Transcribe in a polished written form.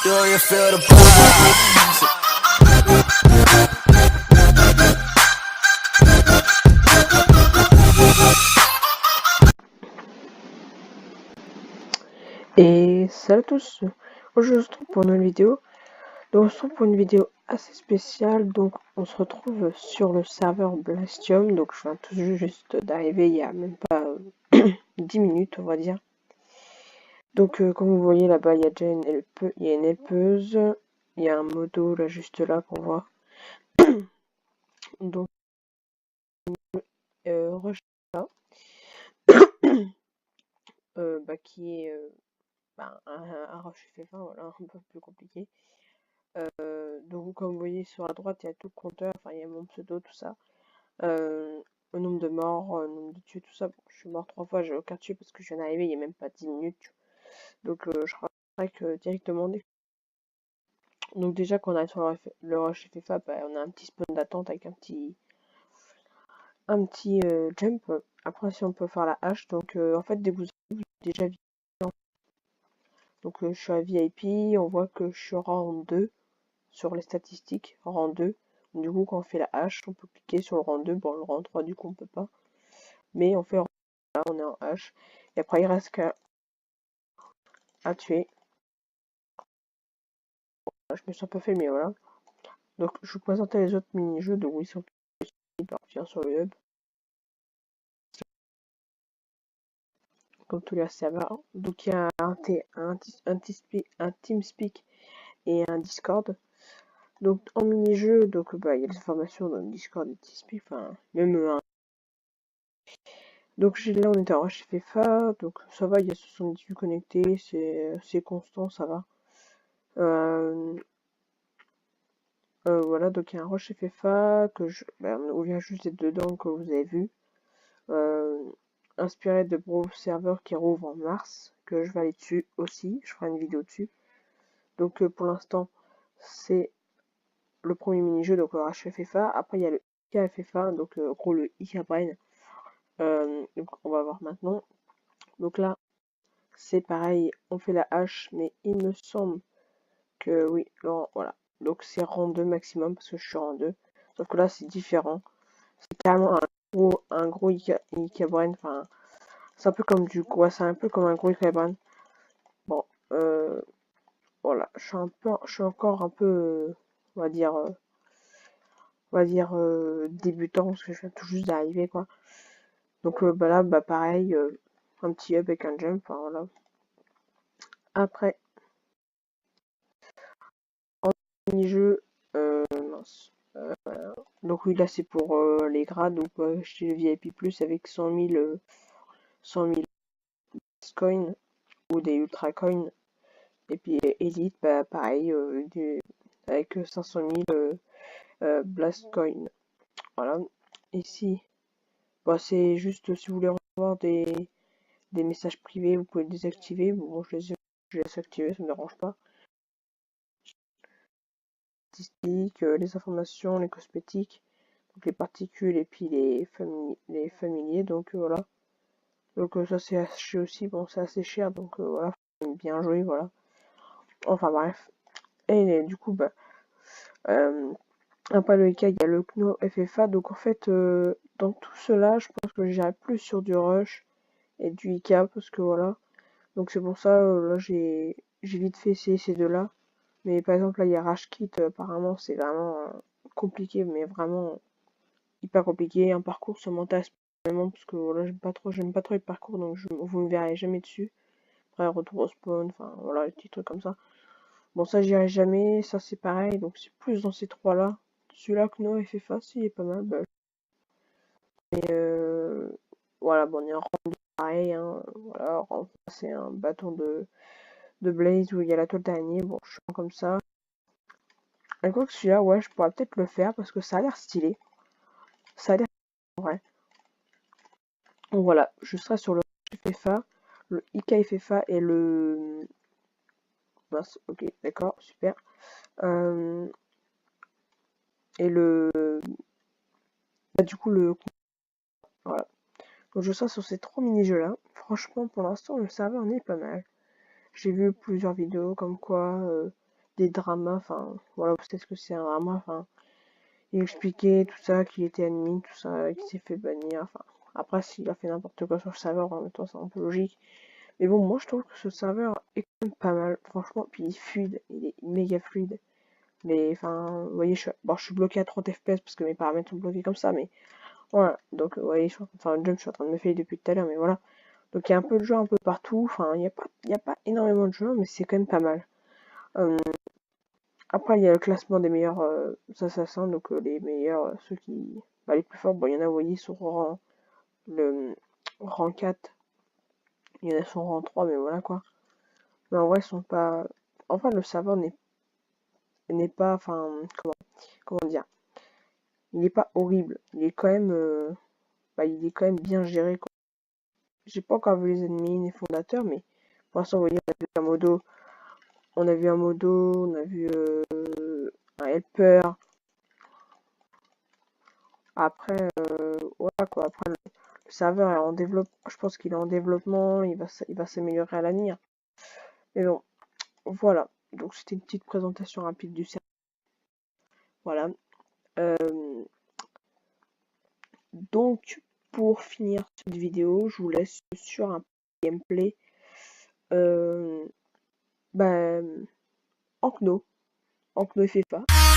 Do you feel the vibes? Et salut à tous, aujourd'hui on se retrouve pour une nouvelle vidéo. Donc on se retrouve pour une vidéo assez spéciale. Donc on se retrouve sur le serveur Blastium. Donc je viens tout juste d'arriver il y a même pas 10 minutes on va dire. Donc comme vous voyez là-bas il y a déjà il y a une helpeuse, il y a un modo là juste là qu'on voit. Donc rush là, qui est un rush FF1, voilà, un peu plus compliqué. Donc comme vous voyez sur la droite il y a tout le compteur, enfin il y a mon pseudo, tout ça. Le nombre de morts, le nombre de tués, tout ça. Bon, je suis mort 3 fois, j'ai aucun tué parce que je viens d'arriver il y a même pas 10 minutes. Donc je que directement. Donc déjà quand on est sur le rush FFA, on a un petit spawn d'attente avec un petit jump. Après si on peut faire la hache, donc en fait dès que vous avez déjà vu. Donc je suis à VIP, on voit que je suis rang 2 sur les statistiques, rang 2. Du coup quand on fait la hache, on peut cliquer sur le rang 2, bon le rang 3 du coup on peut pas. Mais on fait là, on est en hache. Et après il reste qu'à tuer. Je me suis un peu fait, mais voilà. Donc je vous présentais les autres mini-jeux, donc ils sont partir sur le hub. Comme tous les serveurs. Donc il y a un TeamSpeak et un Discord. Donc en mini-jeu, donc il y a des informations dans le Discord et TeamSpeak, enfin même un. Donc là on était en HFFA, donc ça va, il y a 78 connectés, c'est constant, ça va. Voilà, donc il y a un rush FFA on vient juste d'être dedans, que vous avez vu. Inspiré de Brawl Server qui rouvre en mars, que je vais aller dessus aussi, je ferai une vidéo dessus. Donc pour l'instant, c'est le premier mini-jeu, donc le rush FFA. Après il y a le IK FFA, donc gros le IK Brain. Donc on va voir maintenant. Donc là, c'est pareil, on fait la hache, mais il me semble que oui, voilà. Donc c'est rang 2 maximum, parce que je suis rang 2. Sauf que là, c'est différent. C'est carrément un gros Ikabrain. Enfin, c'est un peu comme du quoi, c'est un peu comme un gros Ikabrain. Bon, voilà. Je suis encore un peu, on va dire, débutant, parce que je viens tout juste d'arriver, quoi. Donc là, pareil, un petit up avec un jump. Enfin, voilà. Après, en mini-jeu, mince. Donc oui, là c'est pour les grades, donc chez le VIP Plus avec 100 000 coins ou des ultra coins. Et puis Elite, pareil, avec 500 000 blast coins. Voilà. Ici, c'est juste si vous voulez recevoir des messages privés, vous pouvez les désactiver. Bon, je laisse activer, ça me dérange pas. Statistiques, les informations, les cosmétiques, donc les particules et puis les familiers. Donc voilà. Donc ça c'est assez aussi, bon c'est assez cher, donc voilà, faut bien jouer, voilà. Enfin bref. Et du coup, après le IK, il y a le Kno FFA, donc en fait, dans tout cela, je pense que j'irai plus sur du Rush et du IK, parce que voilà. Donc c'est pour ça, là j'ai vite fait essayer ces deux-là. Mais par exemple là, il y a Rush Kit, apparemment c'est vraiment compliqué, mais vraiment hyper compliqué. Un parcours sur mon tasse, parce que voilà, j'aime pas trop les parcours, donc vous me verrez jamais dessus. Après, retour au spawn, enfin voilà, les petits trucs comme ça. Bon, ça j'irai jamais, ça c'est pareil, donc c'est plus dans ces trois-là. Celui-là, Kno FFA, il est pas mal. Mais voilà, bon, on est en rang pareil, hein, voilà, c'est un bâton de Blaze où il y a la toile d'araignée, bon, je suis comme ça. Et quoi que celui-là, ouais, je pourrais peut-être le faire parce que ça a l'air stylé. Ça a l'air vrai. Donc voilà, je serai sur le FFA, le IK FFA et le. Mince, ok, d'accord, super. Et du coup, voilà. Donc je serai sur ces trois mini-jeux là. Franchement, pour l'instant, le serveur en est pas mal. J'ai vu plusieurs vidéos comme quoi des dramas, enfin voilà, vous savez ce que c'est un drama, enfin il expliquait tout ça, qu'il était admin, tout ça, qu'il s'est fait bannir, enfin après s'il a fait n'importe quoi sur le serveur, en même temps c'est un peu logique. Mais bon, moi je trouve que ce serveur est quand même pas mal, franchement, puis il est fluide, il est méga fluide. Mais enfin, vous voyez, je suis bloqué à 30 FPS parce que mes paramètres sont bloqués comme ça, mais voilà. Donc, vous voyez, enfin, le jump, je suis en train de me faire depuis tout à l'heure, mais voilà. Donc, il y a un peu de jeu un peu partout. Enfin, il y a pas énormément de jeux, mais c'est quand même pas mal. Après, il y a le classement des meilleurs assassins, donc les meilleurs, ceux qui. Bah, les plus forts, bon, il y en a, vous voyez, sur le rang 4. Il y en a sur rang 3, mais voilà quoi. Mais en vrai, ils sont pas. Enfin, le serveur n'est pas. Enfin, comment dire. Il n'est pas horrible. Il est quand même. Il est quand même bien géré, quoi. J'ai pas encore vu les ennemis, les fondateurs, mais pour l'instant, vous voyez, on a vu un modo, on a vu un helper. Après, voilà quoi. Après, le serveur est en développement. Je pense qu'il est en développement. Il va s'améliorer à l'avenir. Mais bon, voilà. Donc, c'était une petite présentation rapide du serveur. Voilà. Euh, donc, pour finir cette vidéo, je vous laisse sur un gameplay. Euh, bah, Ankno FFA.